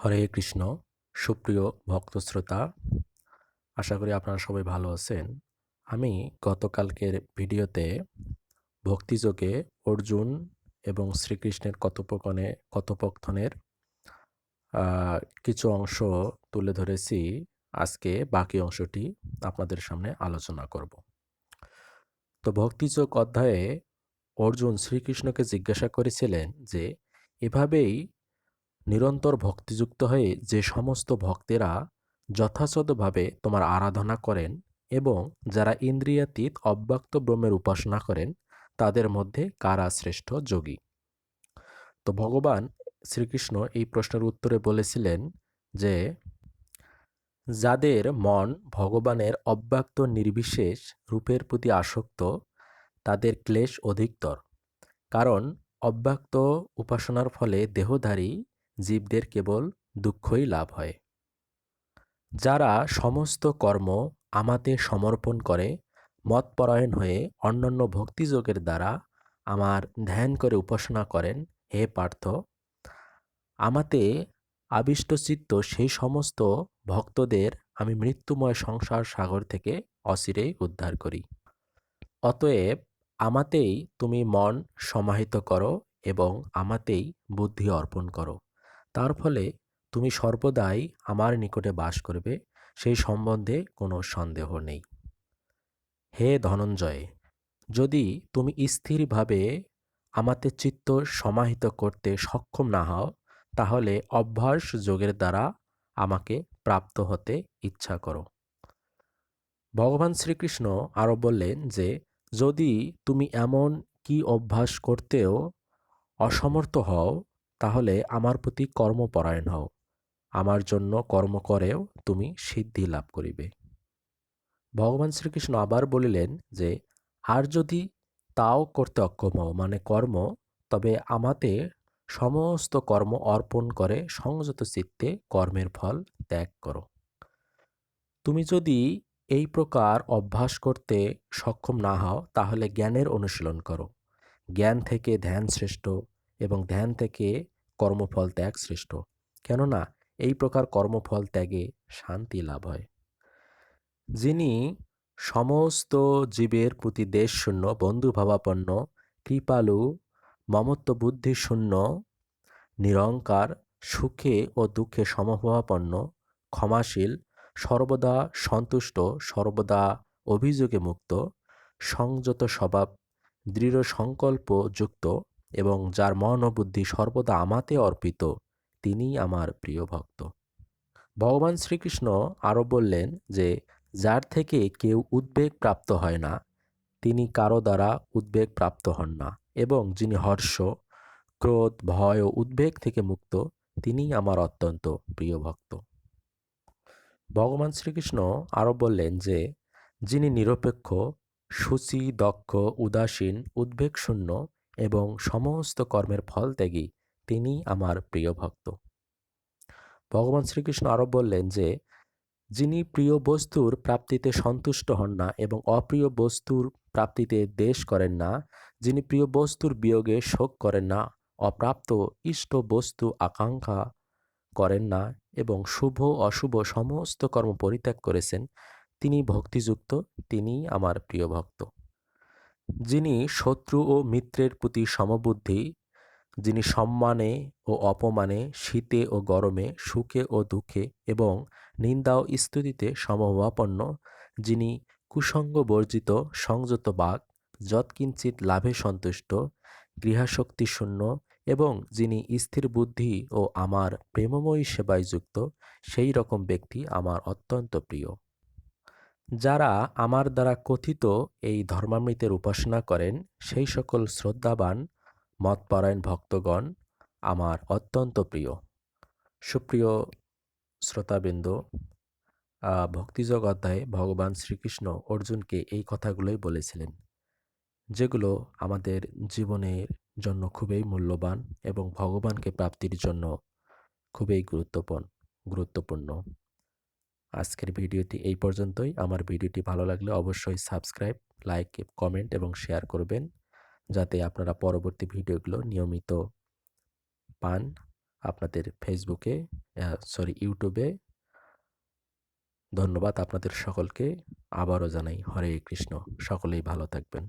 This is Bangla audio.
হরে কৃষ্ণ। সুপ্রিয় ভক্ত শ্রোতা, আশা করি আপনারা সবাই ভালো আছেন। আমি গতকালকের ভিডিওতে ভক্তিযোগে অর্জুন এবং শ্রীকৃষ্ণের কথোপকথনের কিছু অংশ তুলে ধরেছি। আজকে বাকি অংশটি আপনাদের সামনে আলোচনা করব। তো ভক্তিযোগ অধ্যায়ে অর্জুন শ্রীকৃষ্ণকে জিজ্ঞাসা করেছিলেন যে এভাবেই নিরন্তর ভক্তিযুক্ত হয়ে যে সমস্ত ভক্তেরা যথাযথভাবে তোমার আরাধনা করেন এবং যারা ইন্দ্রিয়াতীত অব্যক্ত ব্রহ্মের উপাসনা করেন, তাদের মধ্যে কারা শ্রেষ্ঠ যোগী? তো ভগবান শ্রীকৃষ্ণ এই প্রশ্নের উত্তরে বলেছিলেন যে যাদের মন ভগবানের অব্যক্ত নির্বিশেষ রূপের প্রতি আসক্ত, তাদের ক্লেশ অধিকতর। কারণ অব্যক্ত উপাসনার ফলে দেহধারী জীবদের কেবল দুঃখই লাভ হয়। যারা সমস্ত কর্ম আমাতে সমর্পণ করে মতপরায়ণ হয়ে অন্যান্য ভক্তিযোগের দ্বারা আমার ধ্যান করে উপাসনা করেন, হে পার্থ, আমাতে আবিষ্টচিত্ত সেই সমস্ত ভক্তদের আমি মৃত্যুময় সংসার সাগর থেকে অচিরেই উদ্ধার করি। অতএব আমাতেই তুমি মন সমাহিত করো এবং আমাতেই বুদ্ধি অর্পণ করো। তার ফলে তুমি সর্বদাই আমার নিকটে বাস করবে, সেই সম্বন্ধে কোনো সন্দেহ নেই। হে ধনঞ্জয়, যদি তুমি স্থিরভাবে আমাতে চিত্ত সমাহিত করতে সক্ষম না হও, তাহলে অভ্যাস যোগের দ্বারা আমাকে প্রাপ্ত হতে ইচ্ছা করো। ভগবান শ্রীকৃষ্ণ আরও বললেন যে যদি তুমি এমন কি অভ্যাস করতেও অসমর্থ হও, তাহলে আমার প্রতি কর্মপরায়ণ হও। আমার জন্য কর্ম করেও তুমি সিদ্ধি লাভ করিবে। ভগবান শ্রীকৃষ্ণ আবার বলিলেন যে আর যদি তাও করতে অক্ষম হও, মানে কর্ম, তবে আমাতে সমস্ত কর্ম অর্পণ করে সংযত চিত্তে কর্মের ফল ত্যাগ করো। তুমি যদি এই প্রকার অভ্যাস করতে সক্ষম না হও, তাহলে জ্ঞানের অনুশীলন করো। জ্ঞান থেকে ধ্যান শ্রেষ্ঠ এবং ধ্যান থেকে কর্মফল ত্যাগ শ্রেষ্ঠ। কেননা এই প্রকার কর্মফল ত্যাগে শান্তি লাভ হয়। যিনি সমস্ত জীবের প্রতি দেশশূন্য, বন্ধুভাবাপন্ন, কৃপালু, মমত্ব বুদ্ধিশূন্য, নিরঙ্কার, সুখে ও দুঃখে সমভাবাপন্ন, ক্ষমাশীল, সর্বদা সন্তুষ্ট, সর্বদা অভিযোগে মুক্ত, সংযত স্বভাব, দৃঢ় সংকল্প যুক্ত এবং যার মন ও বুদ্ধি সর্বদা আমাতে অর্পিত, তিনিই আমার প্রিয় ভক্ত। ভগবান শ্রীকৃষ্ণ আরও বললেন যে যার থেকে কেউ উদ্বেগ প্রাপ্ত হয় না, তিনি কারো দ্বারা উদ্বেগ প্রাপ্ত হন না, এবং যিনি হর্ষ, ক্রোধ, ভয় ও উদ্বেগ থেকে মুক্ত, তিনিই আমার অত্যন্ত প্রিয় ভক্ত। ভগবান শ্রীকৃষ্ণ আরও বললেন যে যিনি নিরপেক্ষ, শুচি, দক্ষ, উদাসীন, উদ্বেগশূন্য এবং সমস্ত কর্মের ফল ত্যাগী, তিনিই আমার প্রিয় ভক্ত। ভগবান শ্রীকৃষ্ণ আরও বললেন যে যিনি প্রিয় বস্তুর প্রাপ্তিতে সন্তুষ্ট হন না এবং অপ্রিয় বস্তুর প্রাপ্তিতে দ্বেষ করেন না, যিনি প্রিয় বস্তুর বিয়োগে শোক করেন না, অপ্রাপ্ত ইষ্ট বস্তু আকাঙ্ক্ষা করেন না এবং শুভ অশুভ সমস্ত কর্ম পরিত্যাগ করেছেন, তিনি ভক্তিযুক্ত, তিনিই আমার প্রিয় ভক্ত। যিনি শত্রু ও মিত্রের প্রতি সমবুদ্ধি, যিনি সম্মানে ও অপমানে, শীতে ও গরমে, সুখে ও দুঃখে এবং নিন্দা ও স্তুতিতে সমভাবাপন্ন, যিনি কুসঙ্গ বর্জিত, সংযত বাক, যৎকিঞ্চিৎ লাভে সন্তুষ্ট, গৃহাসক্তি শূন্য এবং যিনি স্থির বুদ্ধি ও আমার প্রেমময়ী সেবায় যুক্ত, সেই রকম ব্যক্তি আমার অত্যন্ত প্রিয়। যারা আমার দ্বারা কথিত এই ধর্মামৃতের উপাসনা করেন, সেই সকল শ্রদ্ধাবান মতপরায়ণ ভক্তগণ আমার অত্যন্ত প্রিয়। সুপ্রিয় শ্রোতাবৃন্দ, ভক্তিযোগ অধ্যায়ে ভগবান শ্রীকৃষ্ণ অর্জুনকে এই কথাগুলোই বলেছিলেন, যেগুলো আমাদের জীবনের জন্য খুবই মূল্যবান এবং ভগবানকে প্রাপ্তির জন্য খুবই গুরুত্বপূর্ণ। আজকের ভিডিওটি এই পর্যন্তই। আমার ভিডিওটি ভালো লাগলে অবশ্যই সাবস্ক্রাইব, লাইক, কমেন্ট এবং শেয়ার করবেন, যাতে আপনারা পরবর্তী ভিডিওগুলো নিয়মিত পান। আপনাদের ফেসবুকে ইউটিউবে। ধন্যবাদ আপনাদের সকলকে। আবারও জানাই হরে কৃষ্ণ। সকলেই ভালো থাকবেন।